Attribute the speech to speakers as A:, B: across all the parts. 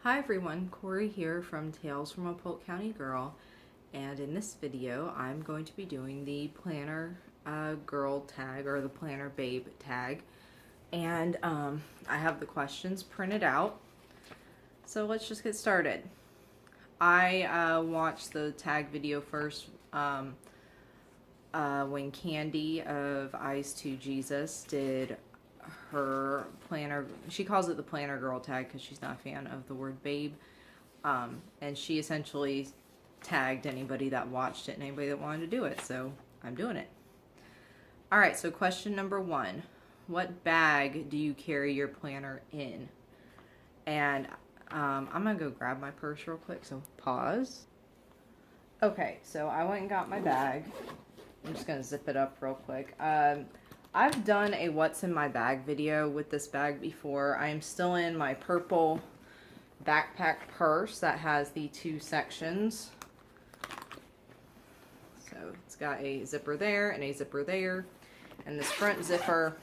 A: Hi everyone, Corey here from Tales from a Polk County Girl, and in this video I'm going to be doing the planner girl tag, or the planner babe tag, and I have the questions printed out, so let's just get started. I watched the tag video first when Candy of Eyes to Jesus did her planner. She calls it the planner girl tag because she's not a fan of the word babe, and she essentially tagged anybody that watched it and anybody that wanted to do it, so I'm doing it. Alright, so question number 1, what bag do you carry your planner in? And I'm gonna go grab my purse real quick, so pause. Okay, so I went and got my bag. I'm just gonna zip it up real quick. I've done a what's in my bag video with this bag before. I am still in my purple backpack purse that has the 2 sections. So it's got a zipper there and a zipper there. And this front zipper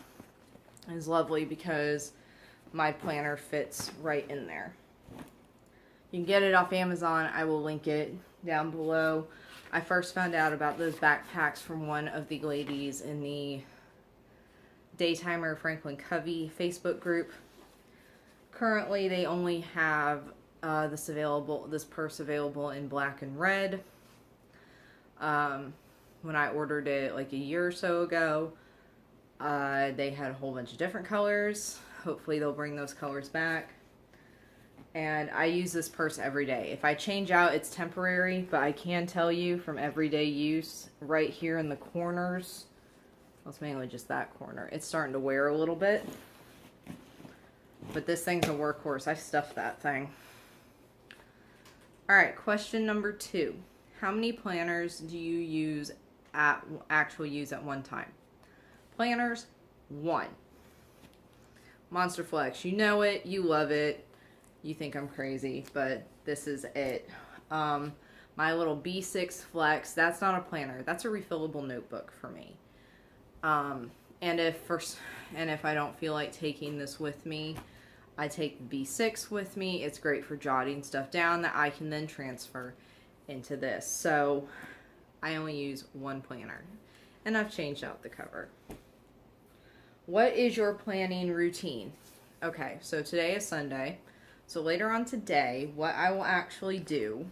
A: is lovely because my planner fits right in there. You can get it off Amazon. I will link it down below. I first found out about those backpacks from one of the ladies in the Daytimer Franklin Covey Facebook group. Currently they only have this purse available in black and red. When I ordered it like a year or so ago, they had a whole bunch of different colors. Hopefully they'll bring those colors back. And I use this purse every day. If I change out, it's temporary, but I can tell you from everyday use, right here in the corners, well, it's mainly just that corner, it's starting to wear a little bit. But this thing's a workhorse. I stuffed that thing. Alright, question number 2. How many planners do you actually use at one time? Planners, 1. Monster Flex, you know it, you love it. You think I'm crazy, but this is it. My little B6 Flex, that's not a planner. That's a refillable notebook for me. And if I don't feel like taking this with me, I take the B6 with me. It's great for jotting stuff down that I can then transfer into this. So I only use 1 planner, and I've changed out the cover. What is your planning routine? Okay, so today is Sunday. So later on today, what I will actually do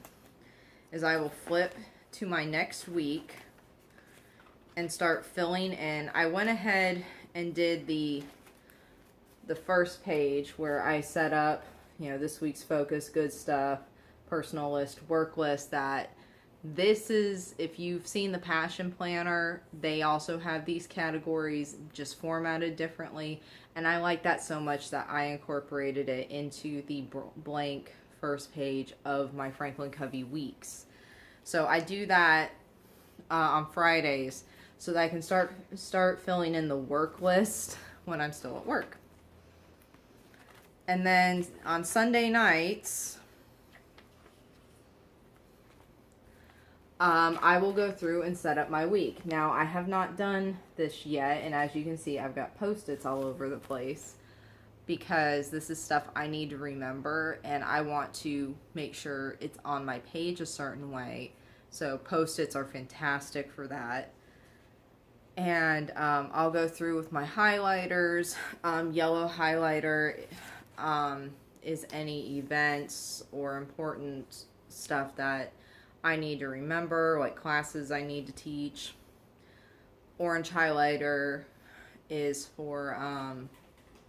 A: is I will flip to my next week and start filling in. I went ahead and did the first page where I set up, this week's focus, good stuff, personal list, work list. That this is, if you've seen the Passion Planner, they also have these categories just formatted differently. And I like that so much that I incorporated it into the blank first page of my Franklin Covey weeks. So I do that on Fridays so that I can start filling in the work list when I'm still at work. And then on Sunday nights, I will go through and set up my week. Now, I have not done this yet, and as you can see, I've got Post-its all over the place because this is stuff I need to remember, and I want to make sure it's on my page a certain way. So Post-its are fantastic for that. And I'll go through with my highlighters. Yellow highlighter is any events or important stuff that I need to remember, like classes I need to teach. Orange highlighter is for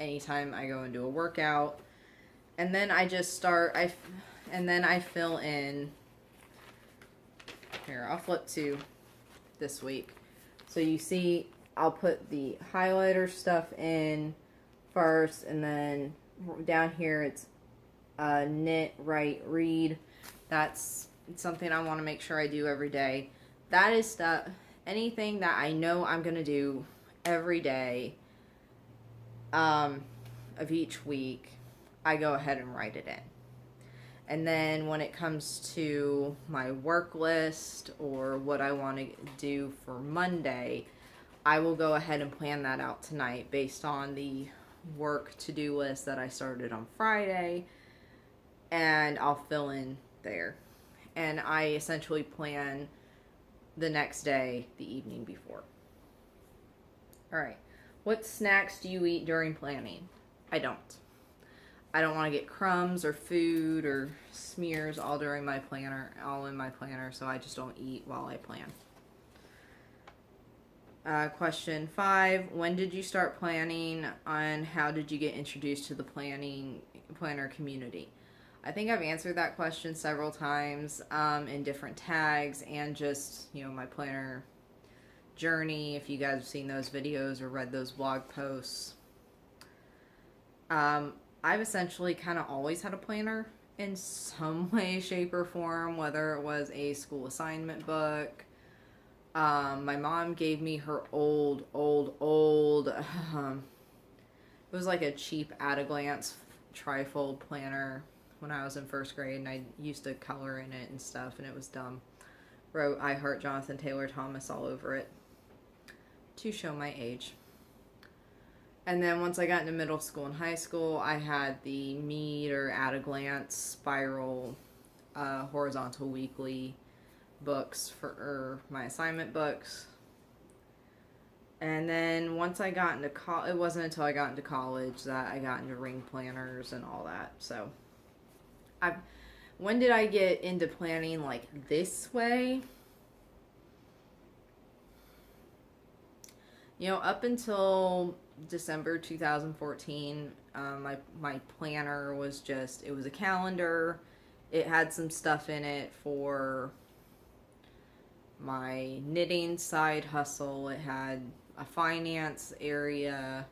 A: anytime I go into a workout. And then I just start, and then I fill in. Here, I'll flip to this week. So you see, I'll put the highlighter stuff in first, and then down here it's knit, write, read. That's something I want to make sure I do every day. That is stuff, anything that I know I'm going to do every day of each week, I go ahead and write it in. And then when it comes to my work list or what I want to do for Monday, I will go ahead and plan that out tonight based on the work to-do list that I started on Friday and I'll fill in there. And I essentially plan the next day the evening before. All right. What snacks do you eat during planning? I don't. I don't want to get crumbs or food or smears all in my planner, so I just don't eat while I plan. Question 5. When did you start planning, and how did you get introduced to the planner community? I think I've answered that question several times in different tags and just, my planner journey, if you guys have seen those videos or read those blog posts. I've essentially kind of always had a planner in some way, shape, or form, whether it was a school assignment book. My mom gave me her old, it was like a cheap at-a-glance trifold planner when I was in first grade, and I used to color in it and stuff, and it was dumb. Wrote I Heart Jonathan Taylor Thomas all over it to show my age. And then once I got into middle school and high school, I had the Mead or at-a-glance spiral horizontal weekly books for my assignment books. And then once I got into it wasn't until I got into college that I got into ring planners and all that. So when did I get into planning like this way? Up until December 2014, my planner was just, it was a calendar. It had some stuff in it for my knitting side hustle. It had a finance area,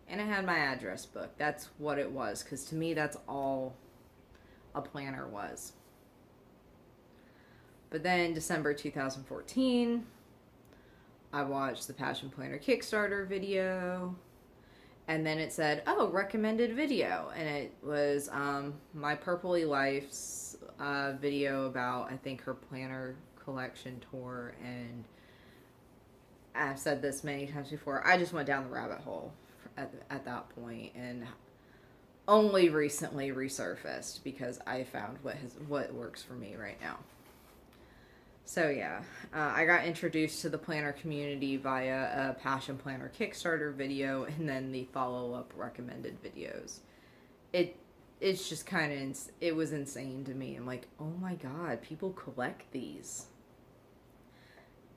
A: and it had my address book. That's what it was, because to me that's all a planner was. But then December 2014, I watched the Passion Planner Kickstarter video, and then it said, recommended video, and it was my Purpley Life's video about, I think, her planner collection tour. And I've said this many times before, I just went down the rabbit hole at that point, and only recently resurfaced because I found what works for me right now. So yeah, I got introduced to the planner community via a Passion Planner Kickstarter video, and then the follow-up recommended videos. It's just kind of, it was insane to me. I'm like, oh my god, people collect these.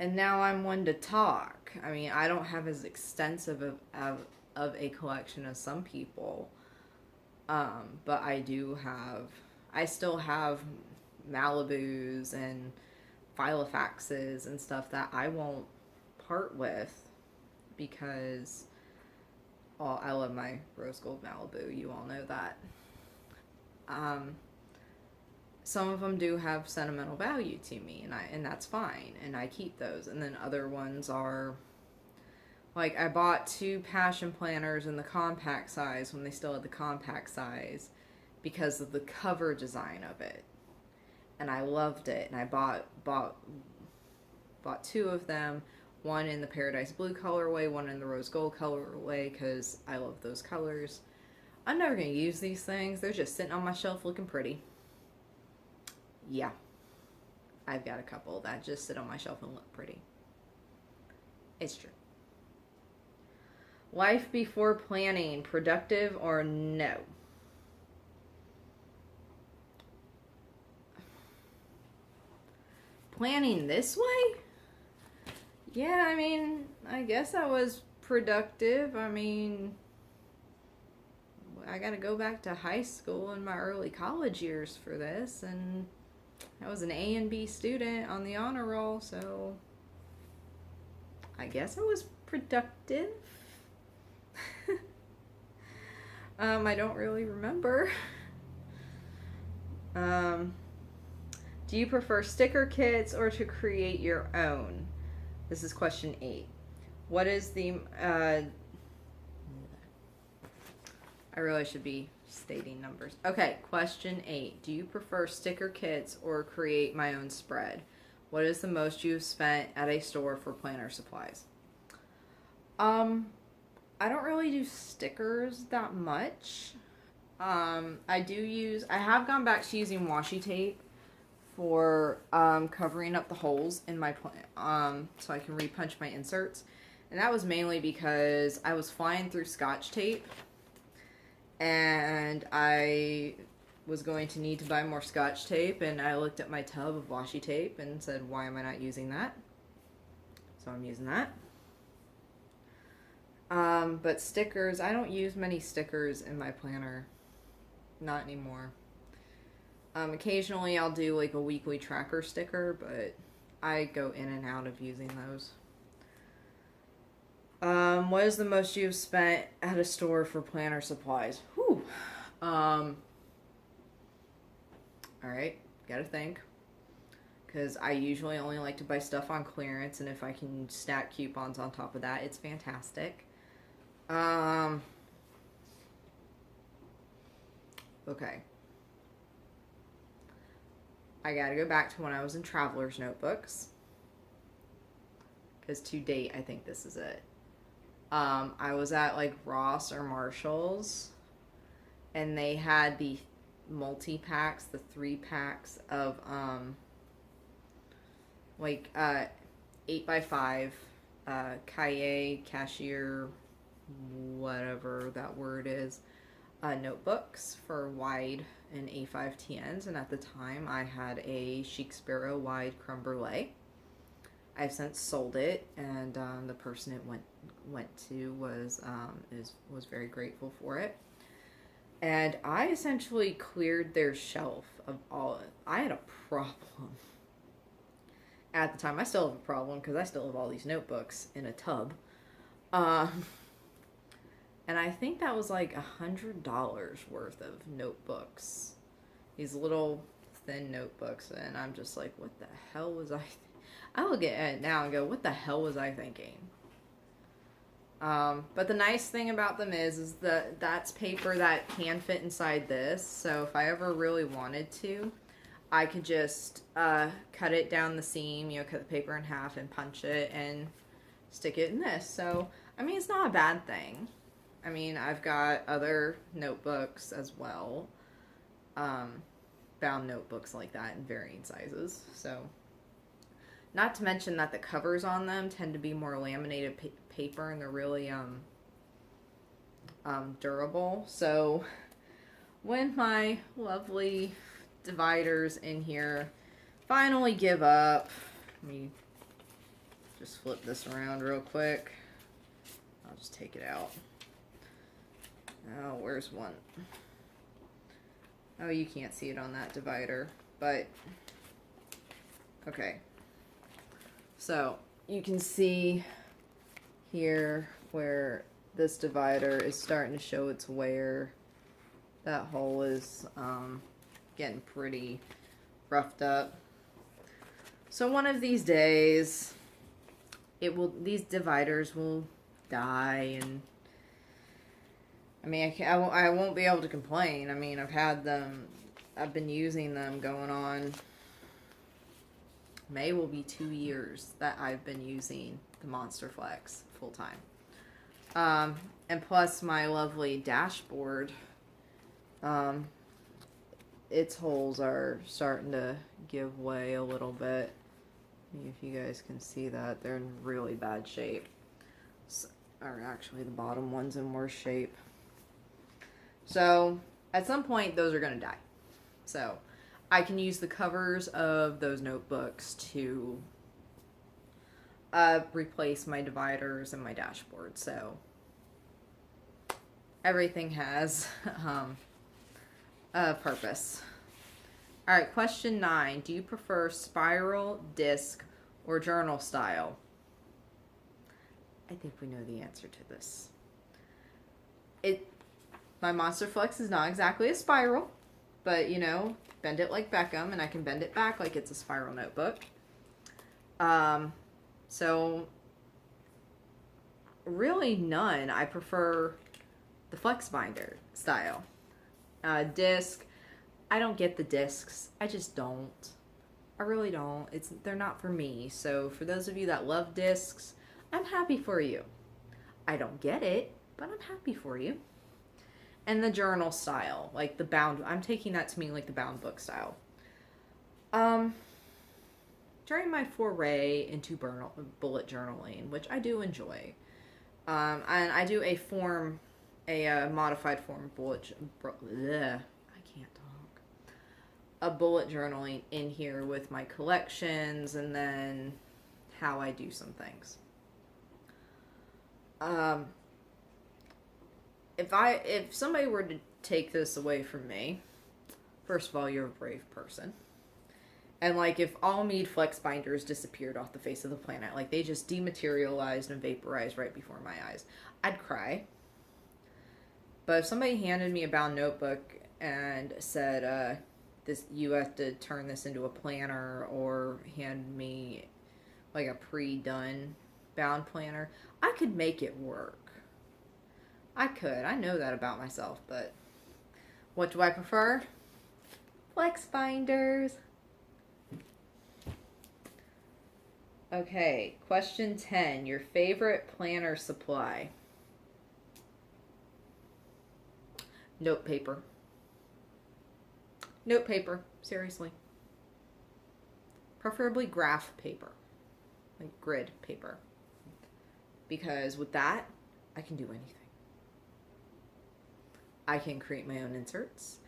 A: And now I'm one to talk. I mean, I don't have as extensive of a collection as some people, but I still have Malibus and Filofaxes and stuff that I won't part with because, well, I love my rose gold Malibu. You all know that. Some of them do have sentimental value to me, and that's fine, and I keep those. And then other ones are, like, I bought 2 Passion Planners in the compact size when they still had the compact size because of the cover design of it. And I loved it, and I bought 2 of them, one in the Paradise Blue colorway, one in the Rose Gold colorway, because I love those colors. I'm never going to use these things. They're just sitting on my shelf looking pretty. Yeah, I've got a couple that just sit on my shelf and look pretty. It's true. Life before planning, productive or no? Planning this way? Yeah, I mean, I guess I was productive. I mean, I gotta go back to high school and my early college years for this, and I was an A and B student on the honor roll, so I guess I was productive. I don't really remember. Do you prefer sticker kits or to create your own? This is question 8. What is the... I really should be stating numbers. Okay, question 8. Do you prefer sticker kits or create my own spread? What is the most you've spent at a store for planner supplies? I don't really do stickers that much. I have gone back to using washi tape for covering up the holes in my so I can repunch my inserts. And that was mainly because I was flying through Scotch tape and I was going to need to buy more Scotch tape, and I looked at my tub of washi tape and said, why am I not using that? So I'm using that. But stickers, I don't use many stickers in my planner. Not anymore. Occasionally I'll do like a weekly tracker sticker, but I go in and out of using those. What is the most you've spent at a store for planner supplies? Whew. Alright, gotta think. Because I usually only like to buy stuff on clearance, and if I can stack coupons on top of that, it's fantastic. Okay. I gotta go back to when I was in Traveler's Notebooks. Because to date, I think this is it. I was at like Ross or Marshall's, and they had the multi-packs, the 3-packs of like 8x5 Cahiers, cashier, whatever that word is, notebooks for wide and A5TNs, and at the time I had a Chic Sparrow wide creme brulee. I've since sold it, and the person it went to was very grateful for it. And I essentially cleared their shelf of all. I had a problem at the time. I still have a problem because I still have all these notebooks in a tub. And I think that was like $100 worth of notebooks. These little thin notebooks, and I'm just like, what the hell was I look at it now and go, what the hell was I thinking? But the nice thing about them is that that's paper that can fit inside this. So if I ever really wanted to, I could just cut it down the seam, cut the paper in half and punch it and stick it in this. So, I mean, it's not a bad thing. I mean, I've got other notebooks as well, bound notebooks like that in varying sizes. So, not to mention that the covers on them tend to be more laminated paper, and they're really durable. So, when my lovely dividers in here finally give up, let me just flip this around real quick. I'll just take it out. Oh, where's one? Oh, you can't see it on that divider, but okay. So you can see here where this divider is starting to show its wear. That hole is getting pretty roughed up. So one of these days, these dividers will die, and I mean, I won't be able to complain. I mean, I've been using them going on, May will be 2 years that I've been using the Monster Flex full time. And plus my lovely dashboard, its holes are starting to give way a little bit. If you guys can see that, they're in really bad shape. Or actually, the bottom one's in worse shape. So, at some point, those are going to die. So, I can use the covers of those notebooks to replace my dividers and my dashboard. So, everything has a purpose. Alright, question 9. Do you prefer spiral, disc, or journal style? I think we know the answer to this. My Monster Flex is not exactly a spiral, but bend it like Beckham, and I can bend it back like it's a spiral notebook. So really none. I prefer the flex binder style. Disc, I don't get the discs. I just don't. I really don't. They're not for me. So for those of you that love discs, I'm happy for you. I don't get it, but I'm happy for you. And the journal style, like the bound, I'm taking that to mean like the bound book style. During my foray into bullet journaling, which I do enjoy, and I do a modified form I can't talk. A bullet journaling in here with my collections and then how I do some things. If somebody were to take this away from me, first of all, you're a brave person. And like if all mead flex binders disappeared off the face of the planet, like they just dematerialized and vaporized right before my eyes, I'd cry. But if somebody handed me a bound notebook and said, you have to turn this into a planner, or hand me like a pre-done bound planner, I could make it work. I could. I know that about myself, but what do I prefer? Flex binders. Okay, question 10. Your favorite planner supply? Note paper. Note paper, seriously. Preferably graph paper, like grid paper. Because with that, I can do anything. I can create my own inserts.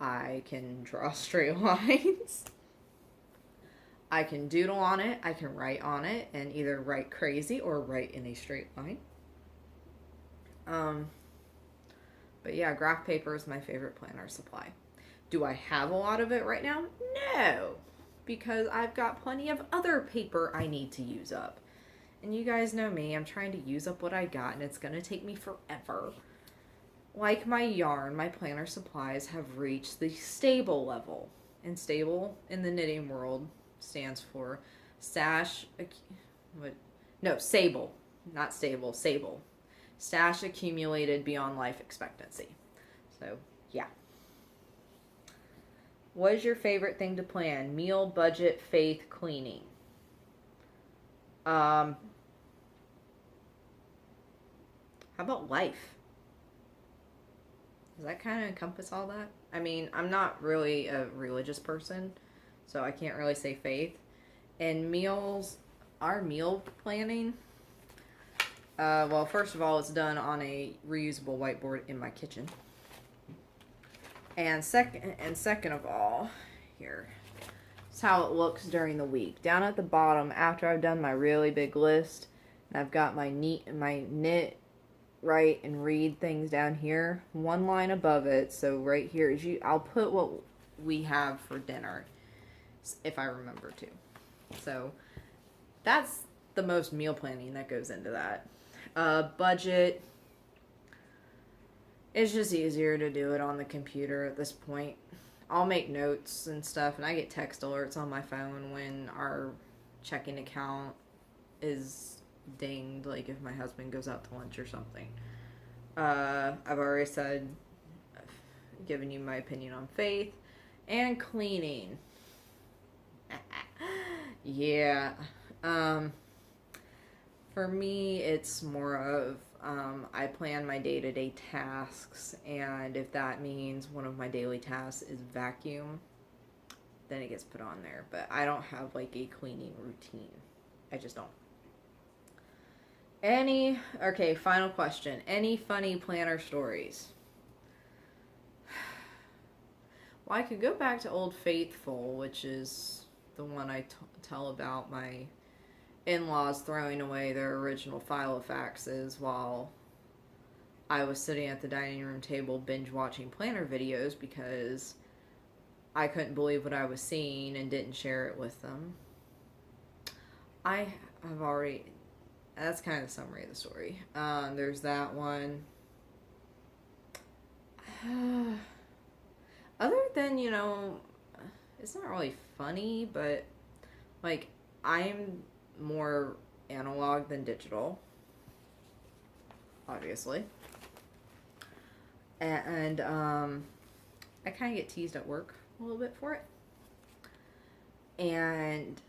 A: I can draw straight lines. I can doodle on it. I can write on it and either write crazy or write in a straight line. But yeah, graph paper is my favorite planner supply. Do I have a lot of it right now? No, because I've got plenty of other paper I need to use up. And you guys know me, I'm trying to use up what I got, and it's going to take me forever. Like my yarn, my planner supplies have reached the stable level. And stable in the knitting world stands for sable, not stable, sable. Stash accumulated beyond life expectancy. So, yeah. What is your favorite thing to plan? Meal, budget, faith, cleaning. How about life? Does that kind of encompass all that? I mean, I'm not really a religious person, so I can't really say faith. And meals, our meal planning, well, first of all, it's done on a reusable whiteboard in my kitchen. And second of all, here's how it looks during the week. Down at the bottom, after I've done my really big list, and I've got my knit, write, and read things down here, one line above it, so right here is I'll put what we have for dinner, if I remember to. So that's the most meal planning that goes into that. Budget, it's just easier to do it on the computer at this point. I'll make notes and stuff, and I get text alerts on my phone when our checking account is dinged, like if my husband goes out to lunch or something. I've already said, given you my opinion on faith. And cleaning. Yeah. For me, it's more of, I plan my day-to-day tasks, and if that means one of my daily tasks is vacuum, then it gets put on there. But I don't have like a cleaning routine. I just don't. Okay, final question. Any funny planner stories? Well, I could go back to Old Faithful, which is the one I tell about my in-laws throwing away their original Filofaxes while I was sitting at the dining room table binge watching planner videos because I couldn't believe what I was seeing and didn't share it with them. That's kind of the summary of the story. There's that one. Other than, it's not really funny, but like I'm more analog than digital, obviously. And I kind of get teased at work a little bit for it. And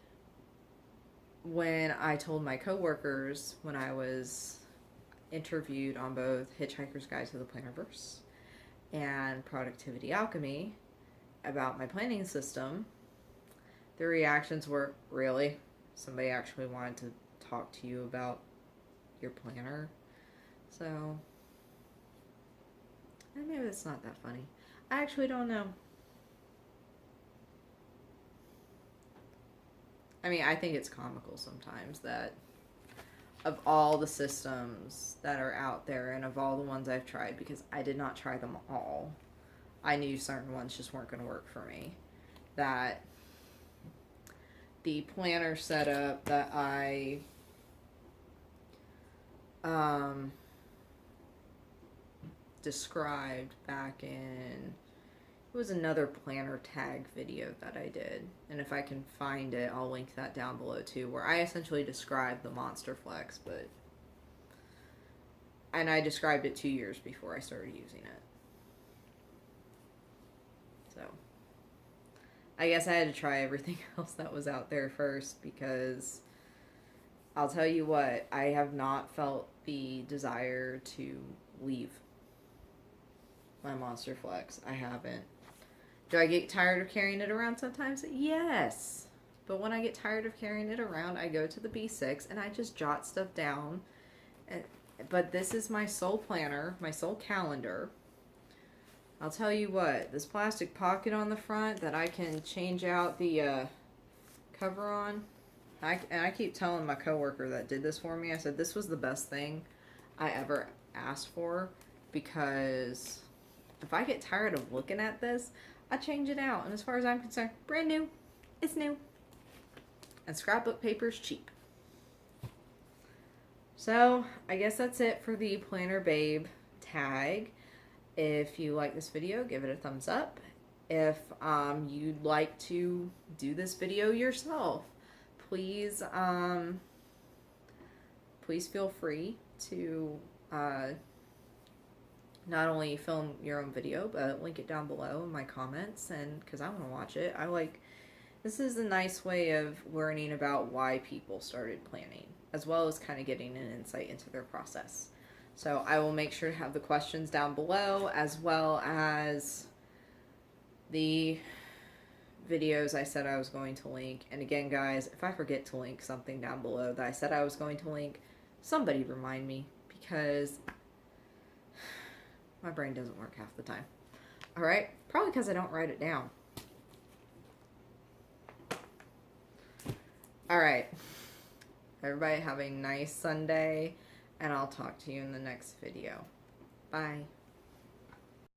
A: when I told my coworkers when I was interviewed on both Hitchhiker's Guide to the Plannerverse and Productivity Alchemy about my planning system, the reactions were, really? Somebody actually wanted to talk to you about your planner? So, and maybe it's not that funny. I actually don't know. I mean, I think it's comical sometimes that of all the systems that are out there and of all the ones I've tried, because I did not try them all, I knew certain ones just weren't going to work for me, that the planner setup that I described back in, it was another planner tag video that I did, and if I can find it, I'll link that down below too, where I essentially described the Monster Flex, and I described it 2 years before I started using it. So, I guess I had to try everything else that was out there first, because I'll tell you what, I have not felt the desire to leave my Monster Flex. I haven't. Do I get tired of carrying it around sometimes? Yes. But when I get tired of carrying it around, I go to the B6 and I just jot stuff down. But this is my sole planner, my sole calendar. I'll tell you what, this plastic pocket on the front that I can change out the cover on. I keep telling my coworker that did this for me, I said this was the best thing I ever asked for, because if I get tired of looking at this, I change it out. And as far as I'm concerned, brand new. It's new. And scrapbook paper is cheap. So, I guess that's it for the Planner Babe tag. If you like this video, give it a thumbs up. If you'd like to do this video yourself, please feel free to not only film your own video, but link it down below in my comments, and because I want to watch it. This is a nice way of learning about why people started planning, as well as kind of getting an insight into their process. So I will make sure to have the questions down below, as well as the videos I said I was going to link. And again, guys, if I forget to link something down below that I said I was going to link, somebody remind me, because my brain doesn't work half the time. Alright? Probably because I don't write it down. Alright. Everybody have a nice Sunday, and I'll talk to you in the next video. Bye.